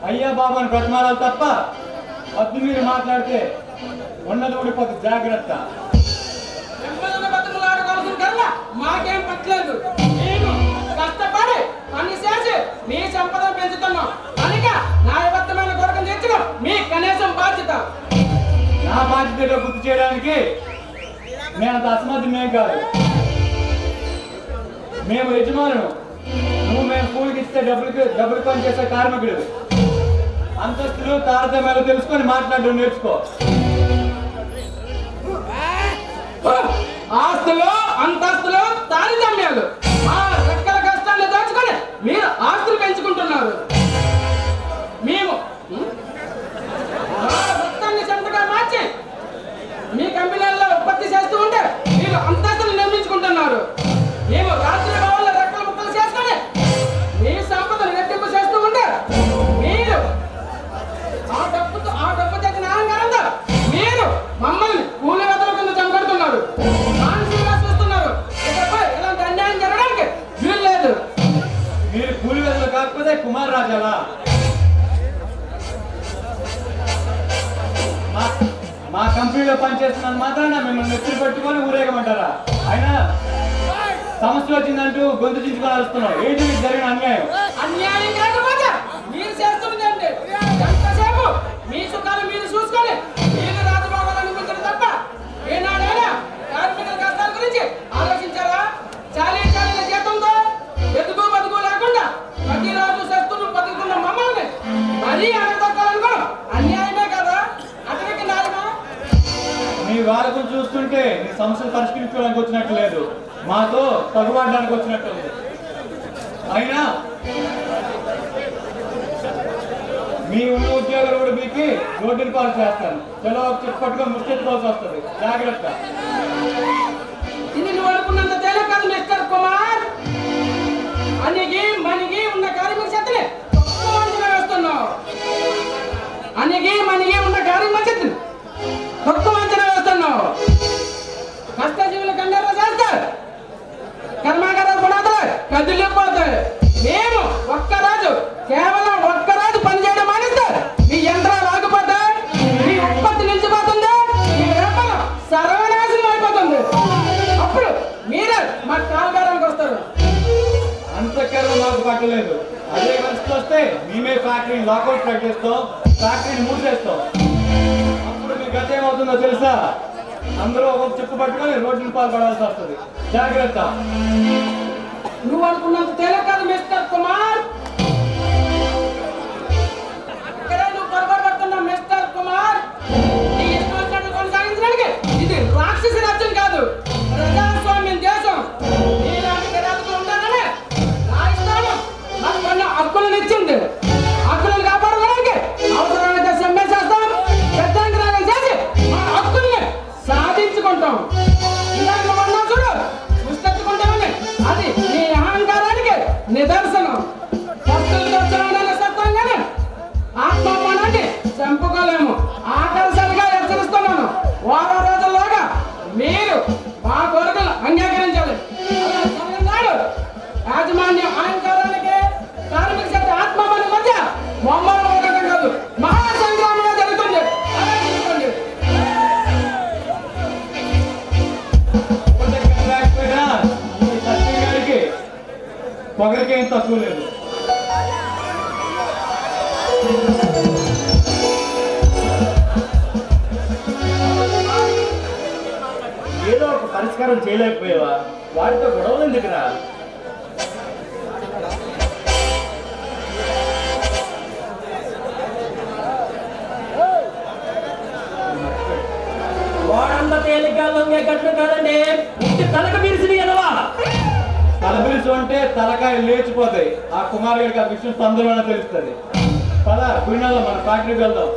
అయ్యా బాబు అని బ్రతమాలాలు తప్ప వద్దు మీరు మాట్లాడితే ఉన్నది ఊడిపోతుంది, జాగ్రత్త. మాకేం పట్టలేదు. మేము కష్టపడి పని చేసి మీ సంపద పెంచుతున్నాం కనుక న్యాయబద్ధమైన కొరకం తెచ్చుకో మీ కనీసం బాధ్యత. నా బాధ్యత గుర్తు చేయడానికి నేను అంత అసమర్థమే కాదు. మేము యజమానులు, నువ్వు మేము కూలికి ఇస్తే డబ్బులు పని చేసే కార్మికుడు. అంతస్తులు తారతమ్యాలు తెలుసుకొని మాట్లాడడం నేర్చుకో. ఆస్తులు అంతస్తులు తారతమ్యాలు మా రెక్కల కష్టాన్ని దాచుకొని మీరు ఆస్తులు పెంచుకుంటున్నారు. మేము రక్తాన్ని చెంతగా మార్చి మీ కంపెనీల్లో ఉత్పత్తి చేస్తూ ఉంటే మీరు అంతస్తులు నిర్మించుకుంటున్నారు. మేము రాత్రి భావాల రెక్కల ముక్కలు చేసుకొని మీ సంపదను రెట్టింపు చేస్తూ ఉంటే మీరు ఆ డబ్బు తెచ్చిన అహంకారంతో మీరు మమ్మల్ని కూలి వెతల కింద చంపడుతున్నారు, మానసికంగా చూస్తున్నారు. ఇకపై ఇలాంటి అన్యాయం జరగడానికి వీలు లేదు. మీరు కూలి వెతలు కాకపోతే కుమార్ రాజాలా? మా కంపెనీలో పనిచేస్తున్నాను మాత్రాన మిమ్మల్ని నెత్తులు పెట్టుకొని ఊరేగమంటారా? అయినా సమస్య వచ్చిందంటూ గొంతు చించుకొని వస్తున్నావు. ఏంటి మీకు జరిగిన అన్యాయం? అన్యాయం కాకపోతే మీరు చేస్తున్నదండి. ఎంతసేపు మీ సుఖాలు మీరు చూసుకొని మీరు రాజభవనాలు అనిపించడం తప్ప ఏనాడైనా కార్మికుల కష్టాల గురించి ఆలోచించారా? చాలీ జీతంతో ఎదుగు బతుకు లేకుండా ప్రతిరోజు శస్త్రులు బతుకుతున్న మమ్మల్ని మరీ అడగదొక్కాలనుకోవడం అన్యాయమే కదా? అతనికి న్యాయమా? మీ వారికి చూస్తుంటే నీ సమస్యలు పరిష్కరించుకోవడానికి వచ్చినట్టు లేదు, మాతో తగువాడడానికి వచ్చినట్టు ఉంది. అయినా మీ ఉన్న ఉద్యోగాలు కూడా మీకు రోడ్డుని పాలు చేస్తాను. చలో చెప్పట్టుగా ముచ్చెత్తుకోవాల్సి వస్తుంది, జాగ్రత్త. ఇది నువ్వు అనుకున్నంత తేలిక కాదు మిస్టర్ కుమార్. అనిగి మనిగి ఉన్న కార్మిక శక్తిని తక్కువ అంచనా వేస్తున్నావు. అనిగి మనిగి ఉన్న కార్మిక శక్తిని తక్కువ అంచనా వేస్తున్నావు. కష్టజీవుల కన్నెర చేస్తారు, కర్మాగార పునాదులు కదిలిపోతాయి. మేము కేవలం ఒక్కరోజు పనిచేయడం మానేస్తే మీ యంత్రాలు ఆగిపోతే మీ ఉత్పత్తి నిలిచిపోతుంది, మీ వ్యాపారం సర్వనాశనం అయిపోతుంది. అప్పుడు మీరే మా కాలగారానికి వస్తారు. అంతకన్నా మాకు పట్టలేదు. అదే పరిస్థితి వస్తే మేమే ఫ్యాక్టరీని లాకౌట్ ప్రకటిస్తాం, ఫ్యాక్టరీని మూసేస్తాం. అప్పుడు మీ గత ఏమవుతుందో తెలుసా? అందరూ ఒక చెప్పు పట్టుకొని రోడ్డుని పాల్పడాల్సి వస్తుంది, జాగ్రత్త. నువ్వు అనుకున్నంత తేలిక కాదు మిస్టర్ కుమార్. ఇక్కడే నువ్వు పొరపాటు పడుతున్నావు మిస్టర్ కుమార్. నీ ఇష్టం వచ్చినట్టు కొనసాగించడానికి ఇది రాక్షసి రాజ్యం కాదు, ప్రజాస్వామ్యం దేశం. నీలాంటి గిరాకులు ఉండాలని నా ఇష్టాలు నాకు కొన్ని హక్కులను ఇచ్చింది. హక్కులను కాపాడుకోవడానికి అవసరమైతే సమ్మె చేస్తాం, పెద్దాంతరాలు చేసి మా హక్కుల్ని సాధించుకుంటాం. ఇలాంటి ఉన్నావు చూడు, పుస్తెత్తుకుంటామని అది నీ అహంకారానికి నిదర్శనం. భక్తులతో చలనాన్ని సత్వంగానే ఆత్మాపానాన్ని చంపుకోలేము. ఆకర్షణగా హెచ్చరిస్తున్నాను, వారం రోజుల్లోగా మీరు మా కోరికలు అంగీకరించాలి. అలా జరగనాడు యాజమాన్యం అహంకారానికి కార్మిక శక్తి ఆత్మాపానం మధ్య బొమ్మలు ఒకటం కాదు, మహాసంగ్రామంగా జరుగుతుంది. అలా జరుగుతుంది. పొగరికేం తక్కువ లేదు. ఏదో ఒక పరిష్కారం చేయలేకపోయావా? వాటితో గొడవలు ఎందుకురా? వాడంతా తేలిగ్గా లొంగే కట్టు కాదండి, తలకు మిరిసి ఎదవా. తలపిలుసు అంటే తలకాయ లేచిపోతాయి. ఆ కుమార్ గారికి ఆ విషయం తొందరగా తెలుస్తుంది. పద గుడినాలో మన ఫ్యాక్టరీకి వెళ్దాం.